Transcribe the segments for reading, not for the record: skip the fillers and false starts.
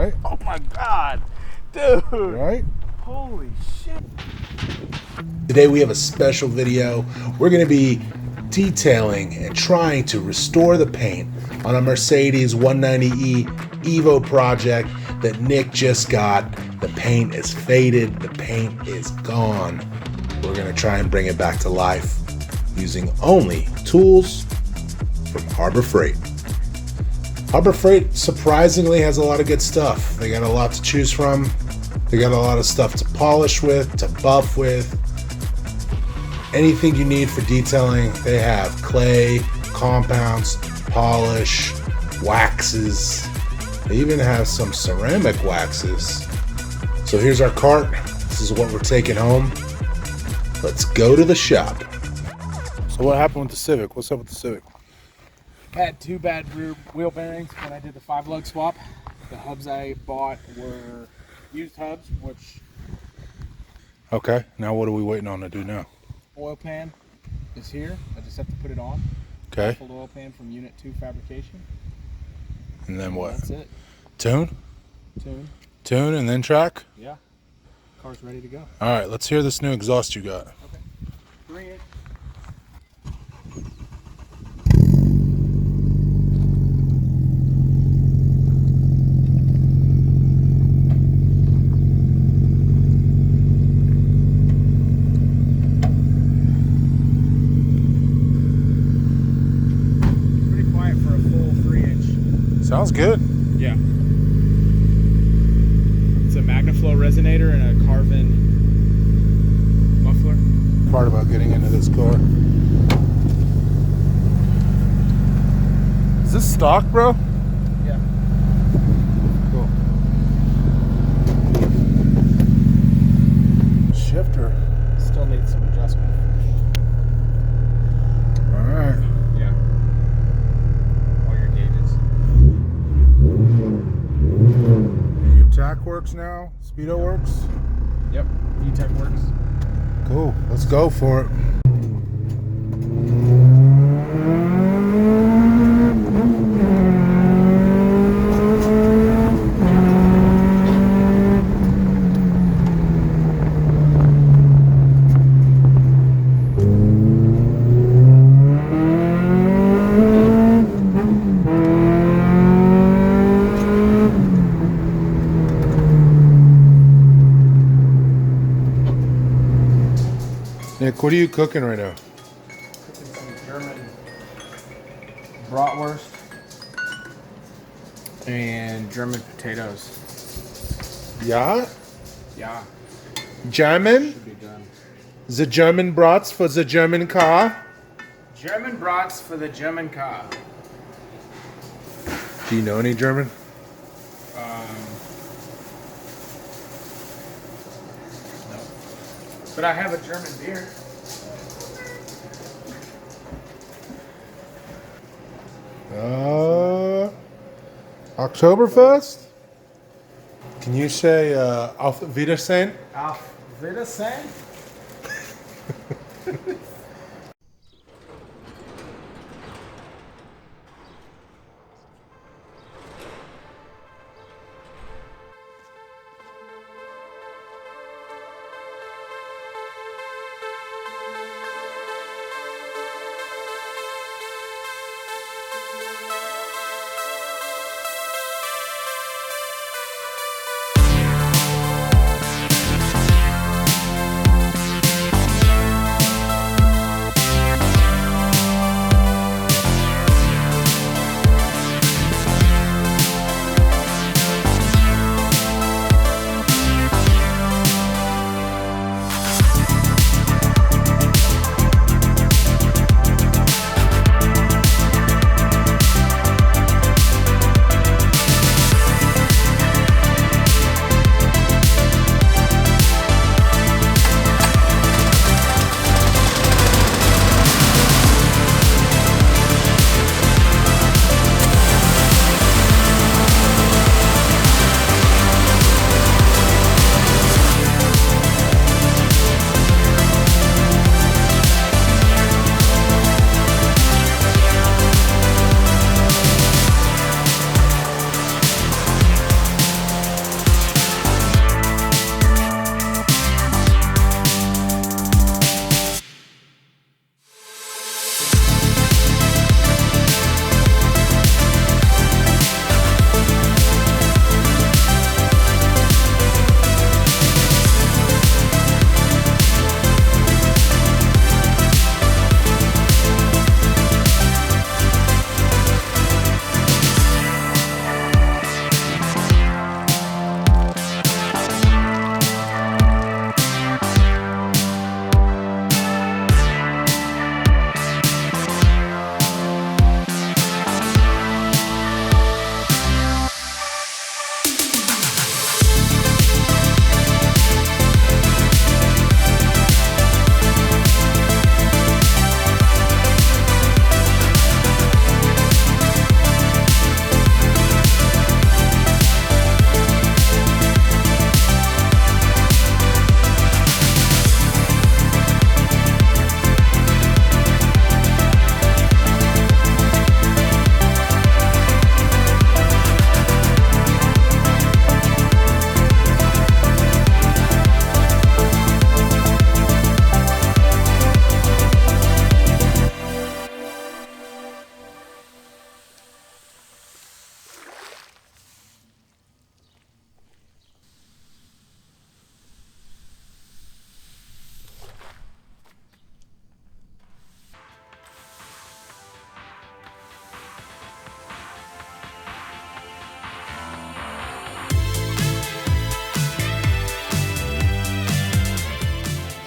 Right? Oh my God, dude. Right? Holy shit. Today we have a special video. We're going to be detailing and trying to restore the paint on a Mercedes 190e EVO project that Nick just got. The paint is faded. The paint is gone. We're going to try and bring it back to life using only tools from Harbor Freight. Harbor Freight surprisingly has a lot of good stuff. They got a lot to choose from. They got a lot of stuff to polish with, to buff with. Anything you need for detailing, they have clay, compounds, polish, waxes. They even have some ceramic waxes. So here's our cart. This is what we're taking home. Let's go to the shop. So what happened with the Civic? What's up with the Civic? Had two bad rear wheel bearings when I did the 5-lug swap. The hubs I bought were used hubs, which Okay, now what are we waiting on to do now? oil pan is here. I just have to put it on. Okay. Full oil pan from Unit 2 fabrication. And then what? That's it. Tune? Tune. Tune and then track? Yeah. Car's ready to go. All right, let's hear this new exhaust you got. Okay. 3-inch. Sounds good. Yeah. It's a MagnaFlow resonator and a Carvin muffler. Part about getting into this car. Is this stock, bro? Yeah. Cool. Shifter. Still needs some adjustment. All right. Yeah. All your gauges. Your tack works now. Speedo works. Yep. VTEC works. Cool. Let's go for it. Nick, what are you cooking right now? Cooking some German bratwurst and German potatoes. Yeah? Yeah. German? Should be done. The German brats for the German car? German brats for the German car. Do you know any German? No. But I have a German beer. Oktoberfest? Can you say Auf Wiedersehen? Auf Wiedersehen.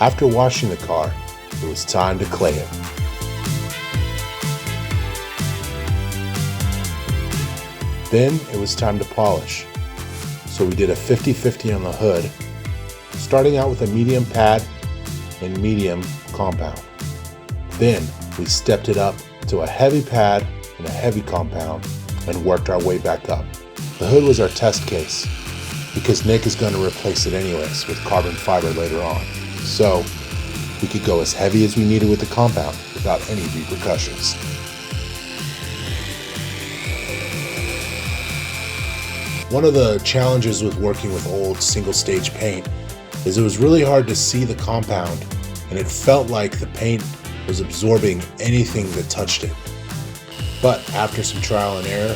After washing the car, it was time to clay it. Then it was time to polish. So we did a 50-50 on the hood, starting out with a medium pad and medium compound. Then we stepped it up to a heavy pad and a heavy compound and worked our way back up. The hood was our test case because Nick is going to replace it anyways with carbon fiber later on. So we could go as heavy as we needed with the compound without any repercussions. One of the challenges with working with old single stage paint is it was really hard to see the compound, and it felt like the paint was absorbing anything that touched it. But after some trial and error,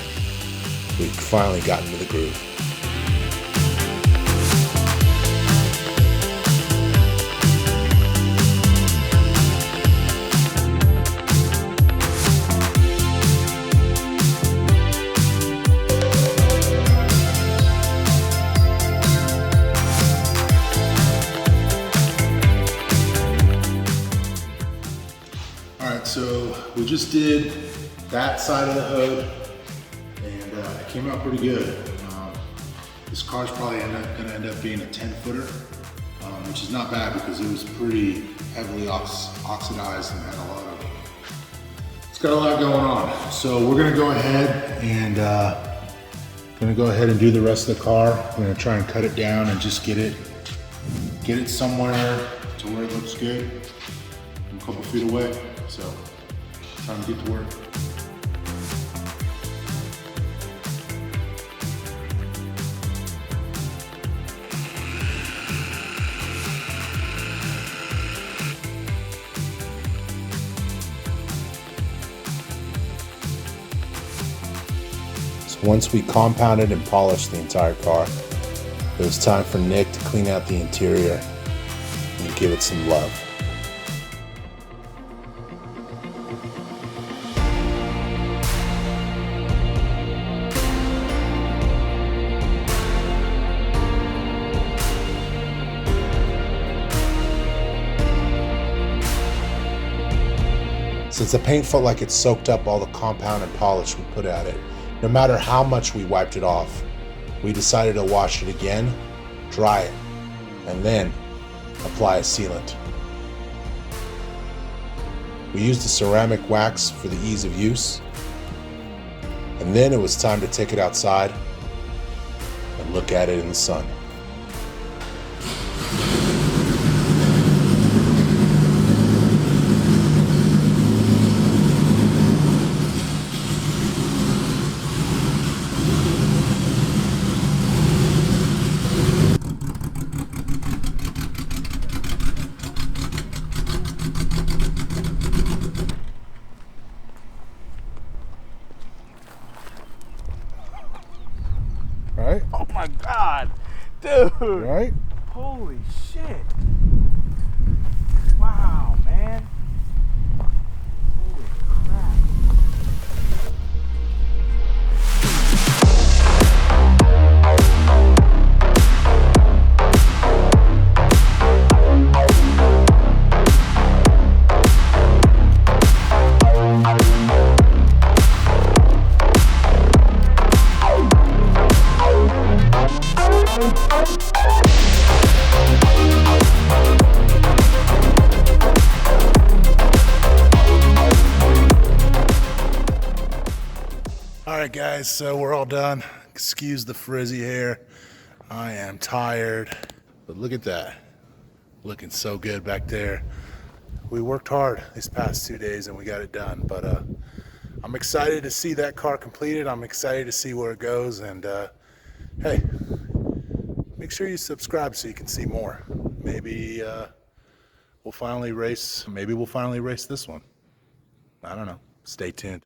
we finally got into the groove. So we just did that side of the hood, and it came out pretty good. This car's probably going to end up being a 10-footer, which is not bad because it was pretty heavily oxidized and had a lot of, it's got a lot going on. So we're going to go ahead and do the rest of the car. We're going to try and cut it down and just get it somewhere to where it looks good. I'm a couple feet away. So, time to get to work. So once we compounded and polished the entire car, it was time for Nick to clean out the interior and give it some love. Since the paint felt like it soaked up all the compound and polish we put at it, no matter how much we wiped it off, we decided to wash it again, dry it, and then apply a sealant. We used a ceramic wax for the ease of use, and then it was time to take it outside and look at it in the sun. Right? Oh my God, dude. Right? Holy shit. Wow, man. Holy crap. Alright guys, so we're all done. Excuse the frizzy hair. I am tired. But look at that. Looking so good back there. We worked hard these past 2 days and we got it done. But I'm excited to see that car completed. I'm excited to see where it goes. And hey, make sure you subscribe so you can see more. Maybe we'll finally race this one. I don't know. Stay tuned.